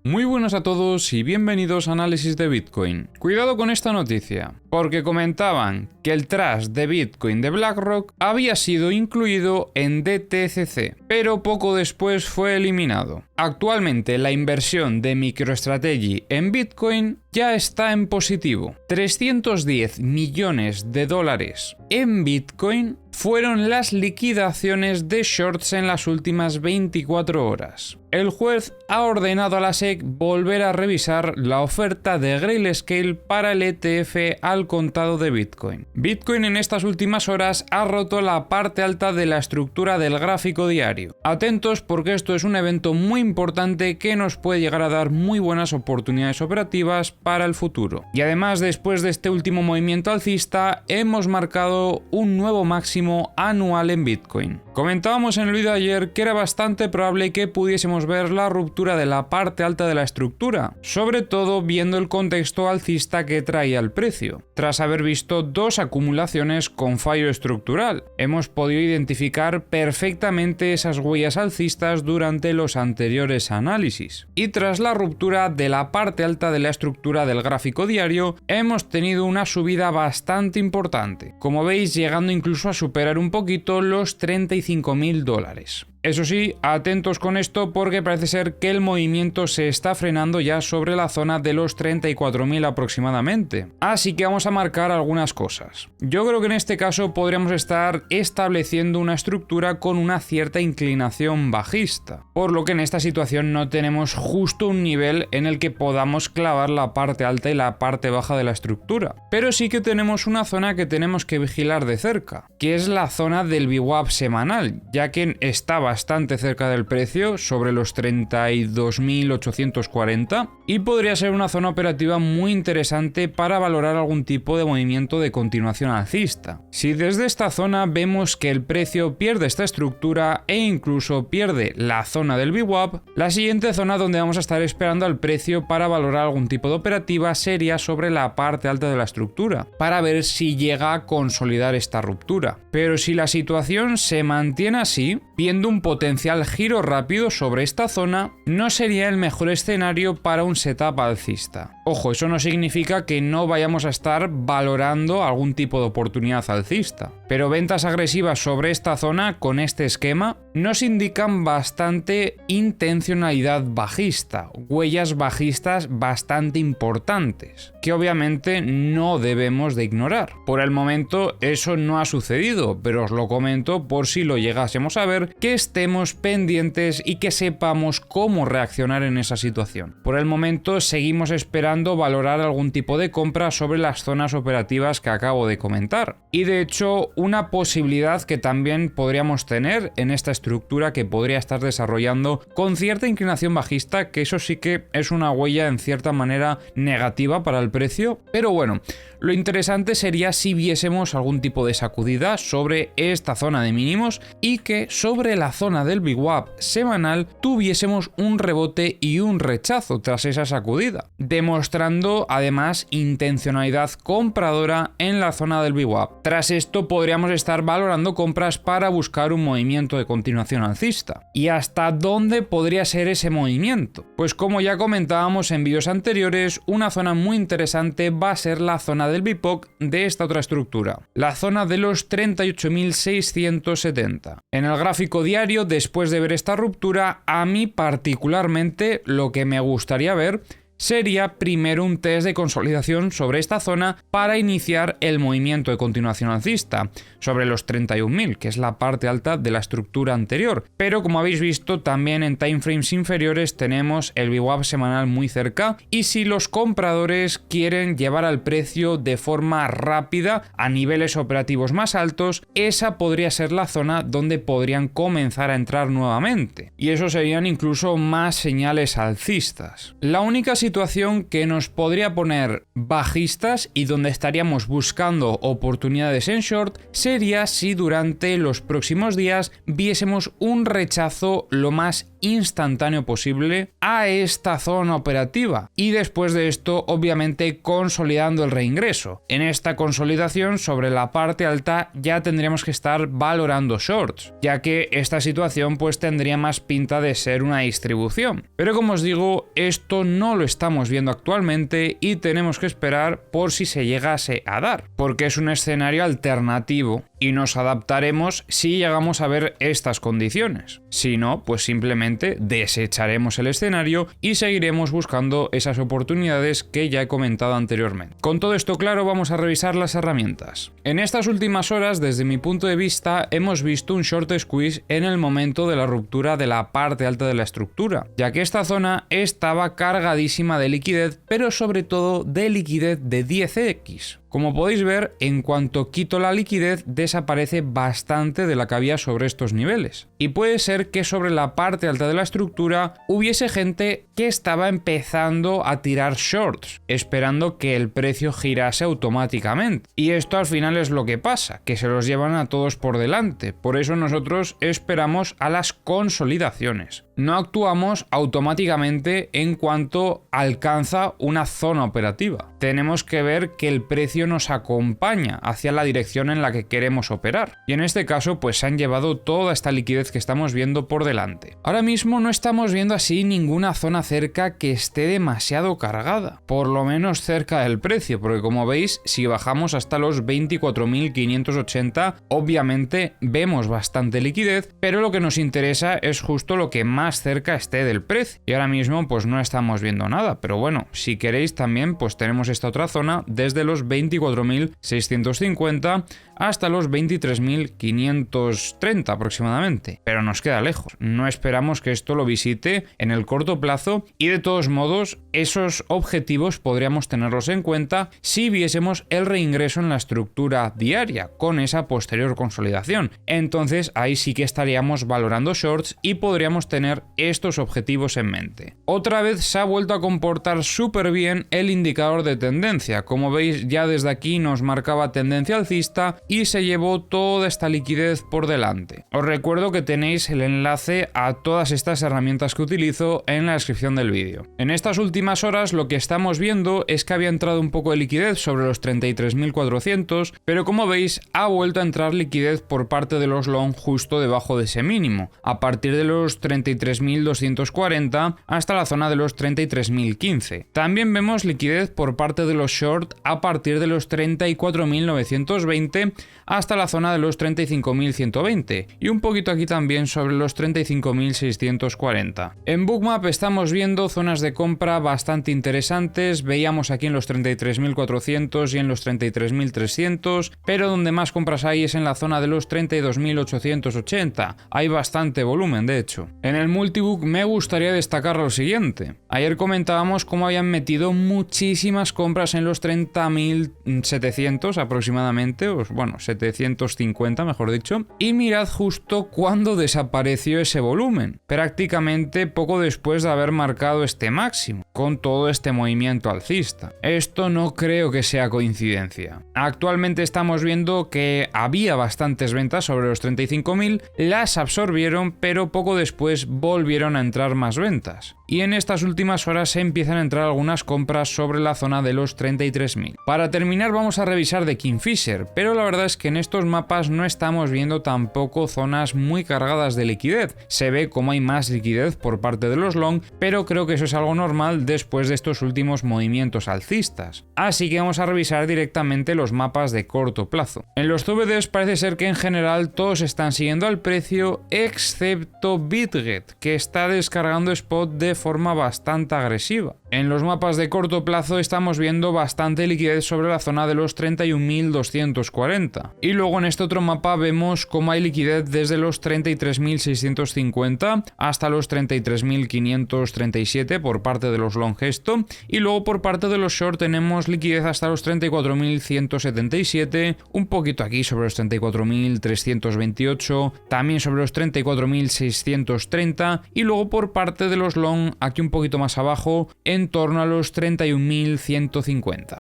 Muy buenas a todos y bienvenidos a Análisis de Bitcoin. Cuidado con esta noticia, porque comentaban que el trust de Bitcoin de BlackRock había sido incluido en DTCC, pero poco después fue eliminado. Actualmente la inversión de MicroStrategy en Bitcoin ya está en positivo. 310 millones de dólares en Bitcoin fueron las liquidaciones de shorts en las últimas 24 horas. El juez ha ordenado a la SEC volver a revisar la oferta de Grayscale para el ETF al contado de Bitcoin. Bitcoin en estas últimas horas ha roto la parte alta de la estructura del gráfico diario. Atentos porque esto es un evento muy importante que nos puede llegar a dar muy buenas oportunidades operativas para el futuro. Y además, después de este último movimiento alcista, hemos marcado un nuevo máximo anual en Bitcoin. Comentábamos en el vídeo de ayer que era bastante probable que pudiésemos ver la ruptura de la parte alta de la estructura, sobre todo viendo el contexto alcista que traía el precio. Tras haber visto dos acumulaciones con fallo estructural, hemos podido identificar perfectamente esas huellas alcistas durante los anteriores análisis. Y tras la ruptura de la parte alta de la estructura del gráfico diario, hemos tenido una subida bastante importante, como veis llegando incluso a superar un poquito los $35.000. Eso sí, atentos con esto porque parece ser que el movimiento se está frenando ya sobre la zona de los 34.000 aproximadamente. Así que vamos a marcar algunas cosas. Yo creo que en este caso podríamos estar estableciendo una estructura con una cierta inclinación bajista, por lo que en esta situación no tenemos justo un nivel en el que podamos clavar la parte alta y la parte baja de la estructura. Pero sí que tenemos una zona que tenemos que vigilar de cerca, que es la zona del VWAP semanal, ya que está bastante cerca del precio, sobre los 32.840, y podría ser una zona operativa muy interesante para valorar algún tipo de movimiento de continuación alcista. Si desde esta zona vemos que el precio pierde esta estructura e incluso pierde la zona del VWAP, la siguiente zona donde vamos a estar esperando al precio para valorar algún tipo de operativa sería sobre la parte alta de la estructura, para ver si llega a consolidar esta ruptura. Pero si la situación se mantiene así, viendo un potencial giro rápido sobre esta zona, no sería el mejor escenario para un setup alcista. Ojo, eso no significa que no vayamos a estar valorando algún tipo de oportunidad alcista, pero ventas agresivas sobre esta zona con este esquema nos indican bastante intencionalidad bajista, huellas bajistas bastante importantes, que obviamente no debemos de ignorar. Por el momento eso no ha sucedido, pero os lo comento por si lo llegásemos a ver, que estemos pendientes y que sepamos cómo reaccionar en esa situación. Por el momento seguimos esperando valorar algún tipo de compra sobre las zonas operativas que acabo de comentar. Y de hecho, una posibilidad que también podríamos tener en esta estructura que podría estar desarrollando con cierta inclinación bajista, que eso sí que es una huella en cierta manera negativa para el precio, pero bueno, lo interesante sería si viésemos algún tipo de sacudida sobre esta zona de mínimos y que sobre la zona del VWAP semanal tuviésemos un rebote y un rechazo tras esa sacudida, demostrando además intencionalidad compradora en la zona del VWAP. Tras esto podríamos estar valorando compras para buscar un movimiento de continuación alcista. ¿Y hasta dónde podría ser ese movimiento? Pues como ya comentábamos en vídeos anteriores, una zona muy interesante va a ser la zona del BIPOC de esta otra estructura, la zona de los 38.670. En el gráfico diario, después de ver esta ruptura, a mí particularmente lo que me gustaría ver sería primero un test de consolidación sobre esta zona para iniciar el movimiento de continuación alcista sobre los 31.000, que es la parte alta de la estructura anterior. Pero como habéis visto, también en timeframes inferiores tenemos el VWAP semanal muy cerca, y si los compradores quieren llevar al precio de forma rápida a niveles operativos más altos, esa podría ser la zona donde podrían comenzar a entrar nuevamente, y eso serían incluso más señales alcistas. La única situación que nos podría poner bajistas y donde estaríamos buscando oportunidades en short sería si durante los próximos días viésemos un rechazo lo más instantáneo posible a esta zona operativa y después de esto obviamente consolidando el reingreso. En esta consolidación sobre la parte alta ya tendríamos que estar valorando shorts, ya que esta situación pues tendría más pinta de ser una distribución. Pero como os digo, esto no lo estamos viendo actualmente y tenemos que esperar por si se llegase a dar, porque es un escenario alternativo y nos adaptaremos si llegamos a ver estas condiciones. Si no, pues simplemente desecharemos el escenario y seguiremos buscando esas oportunidades que ya he comentado anteriormente. Con todo esto claro, vamos a revisar las herramientas. En estas últimas horas, desde mi punto de vista, hemos visto un short squeeze en el momento de la ruptura de la parte alta de la estructura, ya que esta zona estaba cargadísima de liquidez, pero sobre todo de liquidez de 10x. Como podéis ver, en cuanto quito la liquidez, desaparece bastante de la que había sobre estos niveles. Y puede ser que sobre la parte alta de la estructura hubiese gente que estaba empezando a tirar shorts, esperando que el precio girase automáticamente. Y esto al final es lo que pasa, que se los llevan a todos por delante. Por eso nosotros esperamos a las consolidaciones. No actuamos automáticamente en cuanto alcanza una zona operativa. Tenemos que ver que el precio nos acompaña hacia la dirección en la que queremos operar. Y en este caso pues se han llevado toda esta liquidez que estamos viendo por delante. Ahora mismo no estamos viendo así ninguna zona cerca que esté demasiado cargada, por lo menos cerca del precio, porque como veis, si bajamos hasta los 24.580, obviamente vemos bastante liquidez, pero lo que nos interesa es justo lo que más cerca esté del precio. Y ahora mismo pues no estamos viendo nada, pero bueno, si queréis también pues tenemos esta otra zona desde los 24.650 hasta los 23.530 aproximadamente, pero nos queda lejos. No esperamos que esto lo visite en el corto plazo y de todos modos esos objetivos podríamos tenerlos en cuenta si viésemos el reingreso en la estructura diaria con esa posterior consolidación. Entonces ahí sí que estaríamos valorando shorts y podríamos tener estos objetivos en mente. Otra vez se ha vuelto a comportar súper bien el indicador de tendencia. Como veis, ya desde aquí nos marcaba tendencia alcista y se llevó toda esta liquidez por delante. Os recuerdo que tenéis el enlace a todas estas herramientas que utilizo en la descripción del vídeo. En estas últimas horas lo que estamos viendo es que había entrado un poco de liquidez sobre los 33.400, pero como veis ha vuelto a entrar liquidez por parte de los long justo debajo de ese mínimo, a partir de los 33.240 hasta la zona de los 33.015. También vemos liquidez por parte de los short a partir de los 34.920 hasta la zona de los 35.120 y un poquito aquí también sobre los 35.640. En Bookmap estamos viendo zonas de compra bastante interesantes, veíamos aquí en los 33.400 y en los 33.300, pero donde más compras hay es en la zona de los 32.880, hay bastante volumen de hecho. En el multibook me gustaría destacar lo siguiente. Ayer comentábamos cómo habían metido muchísimas compras en los 30.700 aproximadamente, o bueno, 750 mejor dicho, y mirad justo cuando desapareció ese volumen, prácticamente poco después de haber marcado este máximo, con todo este movimiento alcista. Esto no creo que sea coincidencia. Actualmente estamos viendo que había bastantes ventas sobre los 35.000, las absorbieron, pero poco después volvieron a entrar más ventas. Y en estas últimas horas se empiezan a entrar algunas compras sobre la zona de los 33.000. Para terminar vamos a revisar de Kingfisher, pero la verdad es que en estos mapas no estamos viendo tampoco zonas muy cargadas de liquidez. Se ve como hay más liquidez por parte de los long, pero creo que eso es algo normal después de estos últimos movimientos alcistas. Así que vamos a revisar directamente los mapas de corto plazo. En los CVDs parece ser que en general todos están siguiendo al precio excepto BitGet, que está descargando spot de forma bastante agresiva. En los mapas de corto plazo estamos viendo bastante liquidez sobre la zona de los 31.240. Y luego en este otro mapa vemos cómo hay liquidez desde los 33.650 hasta los 33.537 por parte de los long esto. Y luego por parte de los short tenemos liquidez hasta los 34.177, un poquito aquí sobre los 34.328, también sobre los 34.630 y luego por parte de los long aquí un poquito más abajo en torno a los 31.150.